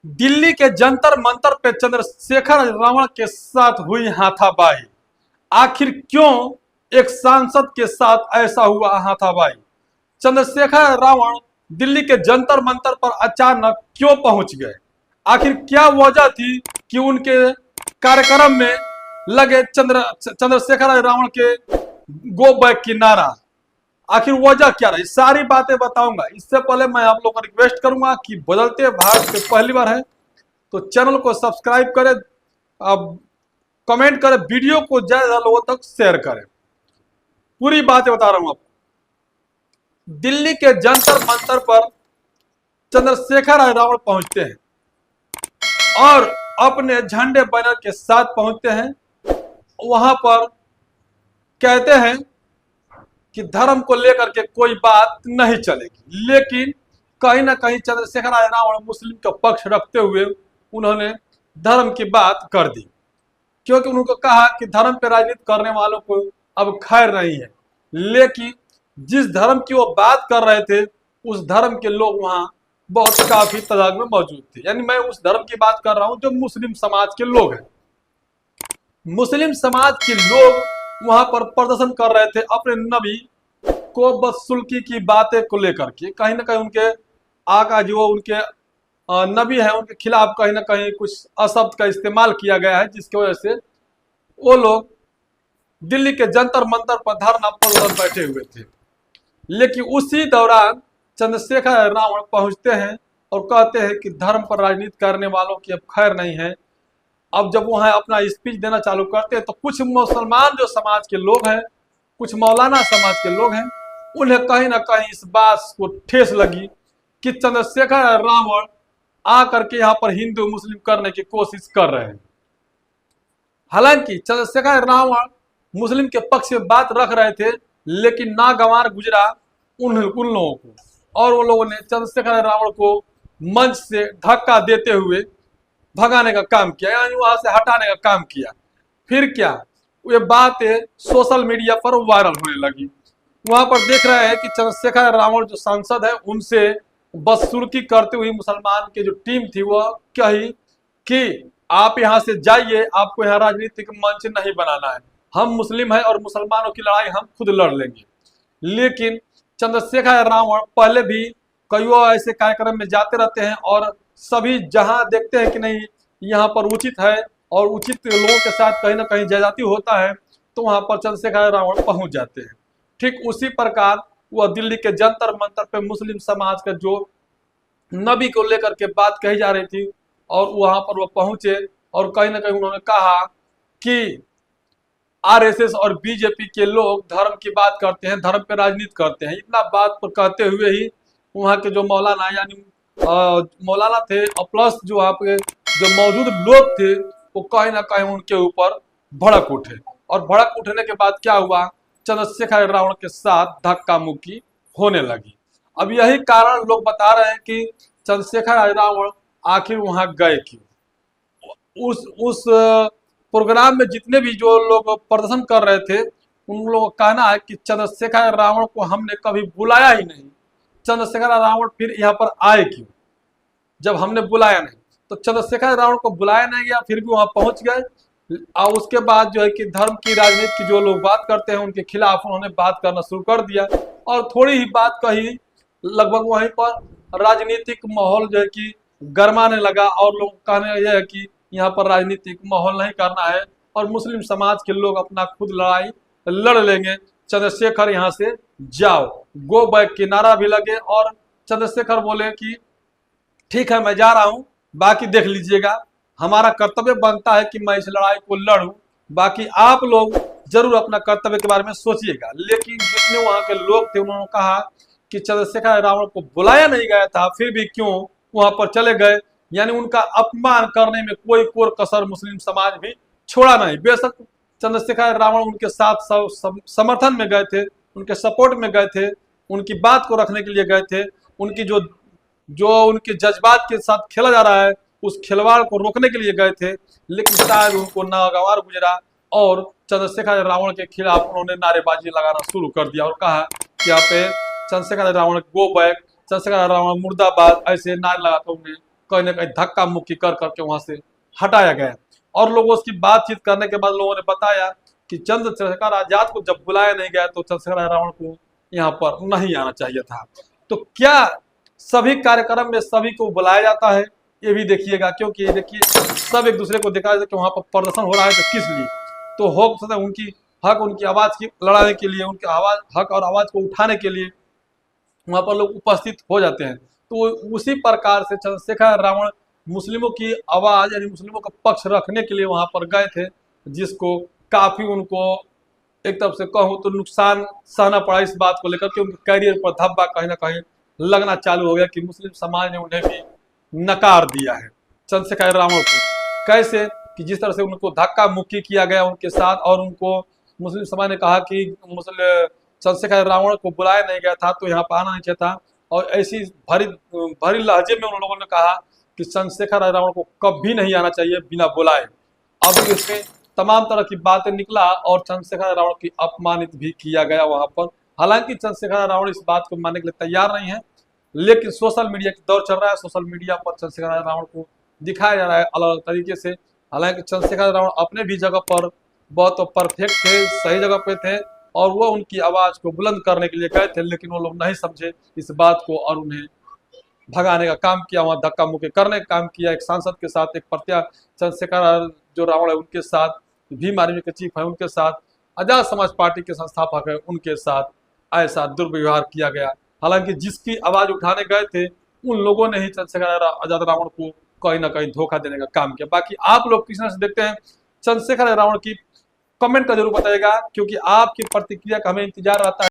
दिल्ली के जंतर मंतर पे चंद्रशेखर रावण के साथ हुई हाथापाई। आखिर क्यों एक सांसद के साथ ऐसा हुआ हाथापाई? चंद्रशेखर रावण दिल्ली के जंतर मंतर पर अचानक क्यों पहुंच गए? आखिर क्या वजह थी कि उनके कार्यक्रम में लगे चंद्रशेखर रावण के गो बैक की नारा? आखिर वजह क्या रही? सारी बातें बताऊंगा। इससे पहले मैं आप लोगों को रिक्वेस्ट करूंगा कि बदलते भारत पे पहली बार है तो चैनल को सब्सक्राइब करें, अब कमेंट करें, वीडियो को ज्यादा लोगों तक शेयर करें। पूरी बातें बता रहा हूं आपको। दिल्ली के जंतर मंतर पर चंद्रशेखर रावण पहुंचते हैं और अपने झंडे बैनर के साथ पहुंचते हैं। वहां पर कहते हैं कि धर्म को लेकर के कोई बात नहीं चलेगी, लेकिन कहीं ना कहीं चंद्रशेखर रावण मुस्लिम का पक्ष रखते हुए उन्होंने धर्म की बात कर दी, क्योंकि उनको कहा कि धर्म पे राजनीति करने वालों को अब खैर नहीं है। लेकिन जिस धर्म की वो बात कर रहे थे उस धर्म के लोग वहां बहुत काफी तादाद में मौजूद थे। यानी मैं उस धर्म की बात कर रहा हूं जो मुस्लिम समाज के लोग हैं। मुस्लिम समाज के लोग वहां पर प्रदर्शन कर रहे थे अपने नबी को बदसुल्की की बातें को लेकर के। कहीं ना कहीं उनके आका जो उनके नबी है उनके खिलाफ कहीं ना कहीं कुछ अशब्द का इस्तेमाल किया गया है, जिसकी वजह से वो लोग दिल्ली के जंतर मंतर पर धरना प्रदर्शन बैठे हुए थे। लेकिन उसी दौरान चंद्रशेखर रावण पहुंचते हैं और कहते हैं कि धर्म पर राजनीति करने वालों की अब खैर नहीं है। अब जब वहां अपना स्पीच देना चालू करते हैं तो कुछ मुसलमान जो समाज के लोग हैं, कुछ मौलाना समाज के लोग हैं, उन्हें कहीं ना कहीं इस बात को ठेस लगी कि चंद्रशेखर रावण आकर के यहाँ पर हिंदू मुस्लिम करने की कोशिश कर रहे हैं। हालांकि चंद्रशेखर रावण मुस्लिम के पक्ष में बात रख रहे थे, लेकिन नागवार गुजरा उन लोगों को, और वो लोगों ने चंद्रशेखर रावण को मंच से धक्का देते हुए भगाने का काम किया, यानी वहां से हटाने का काम किया। फिर क्या, ये बातें सोशल मीडिया पर वायरल होने लगी। वहां पर देख रहे हैं कि चंद्रशेखर रावण जो सांसद है उनसे बदसुल्की करते हुए मुसलमान की जो टीम थी वह कही कि आप यहां से जाइए, आपको यहाँ राजनीतिक मंच नहीं बनाना है, हम मुस्लिम हैं और मुसलमानों की लड़ाई हम खुद लड़ लेंगे। लेकिन चंद्रशेखर रावण पहले भी कई ऐसे कार्यक्रम में जाते रहते हैं और सभी जहां देखते हैं कि नहीं यहाँ पर उचित है और उचित लोगों के साथ कहीं ना कहीं ज्यादती होता है तो वहां पर चंद्रशेखर रावण पहुंच जाते हैं। ठीक उसी प्रकार वह दिल्ली के जंतर मंतर पे मुस्लिम समाज का जो नबी को लेकर के बात कही जा रही थी और वहां पर वह पहुंचे और कहीं ना कहीं उन्होंने कहा कि आरएसएस और बीजेपी के लोग धर्म की बात करते हैं, धर्म पे राजनीति करते हैं। इतना बात पर कहते हुए ही वहां के जो मौलाना यानी मौलाना थे और प्लस जो वहां पे जो मौजूद लोग थे वो कहीं ना कहीं उनके ऊपर भड़क उठे, और भड़क उठने के बाद क्या हुआ, चंद्रशेखर रावण के साथ धक्का मुक्की होने लगी। अब यही कारण लोग बता रहे हैं कि चंद्रशेखर रावण आखिर वहां गए क्यों। उस प्रोग्राम में जितने भी जो लोग प्रदर्शन कर रहे थे उन लोगों का कहना है कि चंद्रशेखर रावण को हमने कभी बुलाया ही नहीं, चंद्रशेखर रावण फिर यहाँ पर आए क्यों जब हमने बुलाया नहीं। तो चंद्रशेखर रावण को बुलाया नहीं गया, फिर भी वहां पहुंच गए। और उसके बाद जो है कि धर्म की राजनीति की जो लोग बात करते हैं उनके खिलाफ उन्होंने बात करना शुरू कर दिया और थोड़ी ही बात कही, लगभग वहीं पर राजनीतिक माहौल जो है कि गरमाने लगा और लोग कहने यह है कि यहाँ पर राजनीतिक माहौल नहीं करना है और मुस्लिम समाज के लोग अपना खुद लड़ाई लड़ लेंगे, चंद्रशेखर यहाँ से जाओ, गो बैक के नारा भी लगे। और चंद्रशेखर बोले कि ठीक है मैं जा रहा हूँ, बाकी देख लीजिएगा, हमारा कर्तव्य बनता है कि मैं इस लड़ाई को लड़ूं, बाकी आप लोग जरूर अपना कर्तव्य के बारे में सोचिएगा। लेकिन जितने वहां के लोग थे उन्होंने कहा कि चंद्रशेखर रावण को बुलाया नहीं गया था फिर भी क्यों वहां पर चले गए, यानी उनका अपमान करने में कोई कोर कसर मुस्लिम समाज भी छोड़ा नहीं। बेशक चंद्रशेखर रावण उनके साथ समर्थन में गए थे, उनके सपोर्ट में गए थे, उनकी बात को रखने के लिए गए थे, उनकी जो उनके जज्बात के साथ खेला जा रहा है उस खिलवाड़ को रोकने के लिए गए थे। लेकिन शायद उनको नागवार गुजरा और चंद्रशेखर रावण के खिलाफ उन्होंने नारेबाजी लगाना शुरू कर दिया और कहा कि यहाँ पे चंद्रशेखर रावण गो बैक, चंद्रशेखर रावण मुर्दाबाद, ऐसे नारे लगाकर उन्हें कहीं ना कहीं धक्का मुक्की कर करके वहां से हटाया गया। और लोगों की बातचीत करने के बाद लोगों ने बताया कि चंद्रशेखर आजाद को जब बुलाया नहीं गया तो चंद्रशेखर रावण को यहाँ पर नहीं आना चाहिए था। तो क्या सभी कार्यक्रम में सभी को बुलाया जाता है, ये भी देखिएगा, क्योंकि ये देखिए सब एक दूसरे को देखा जाता है कि वहां पर प्रदर्शन हो रहा है तो किस लिए, तो हो सकता है उनकी हक, उनकी आवाज की लड़ाने के लिए, उनके आवाज हक और आवाज को उठाने के लिए वहां पर लोग उपस्थित हो जाते हैं। तो उसी प्रकार से चंद्रशेखर रावण मुस्लिमों की आवाज यानी मुस्लिमों का पक्ष रखने के लिए वहां पर गए थे, जिसको काफी उनको एक तरफ से कहूँ तो नुकसान सहना पड़ा इस बात को लेकर के। उनके कैरियर पर धब्बा कहीं ना कहीं लगना चालू हो गया कि मुस्लिम समाज ने उन्हें भी नकार दिया है चंद्रशेखर रावण को। कैसे कि जिस तरह से उनको धक्का मुक्की किया गया उनके साथ, और उनको मुस्लिम समाज ने कहा कि चंद्रशेखर रावण को बुलाया नहीं गया था तो यहाँ पर आना नहीं चाहिए था, और ऐसी भरी भरी लहजे में उन लोगों ने कहा कि चंद्रशेखर रावण को कभी नहीं आना चाहिए बिना बुलाए। अब इसमें तमाम तरह की बातें निकला और चंद्रशेखर रावण की अपमानित भी किया गया वहां पर। हालांकि चंद्रशेखर रावण इस बात को मानने के लिए तैयार नहीं है, लेकिन सोशल मीडिया की दौर चल रहा है, सोशल मीडिया पर चंद्रशेखर रावण को दिखाया जा रहा है अलग अलग तरीके से। हालांकि चंद्रशेखर रावण अपने भी जगह पर बहुत परफेक्ट थे, सही जगह पे थे, और वो उनकी आवाज को बुलंद करने के लिए गए थे, लेकिन वो लोग नहीं समझे इस बात को और उन्हें भगाने का काम किया, वहां धक्का मुक्की करने का काम किया। एक सांसद के साथ, एक चंद्रशेखर जो रावण है उनके साथ, भीम आर्मी के चीफ है उनके साथ, आजाद समाज पार्टी के संस्थापक है उनके साथ ऐसा दुर्व्यवहार किया गया। हालांकि जिसकी आवाज उठाने गए थे उन लोगों ने ही चंद्रशेखर आजाद रावण को कहीं ना कहीं धोखा देने का काम किया। बाकी आप लोग किस तरह से देखते हैं चंद्रशेखर रावण की, कमेंट का जरूर बताइएगा, क्योंकि आपकी प्रतिक्रिया का हमें इंतजार रहता है।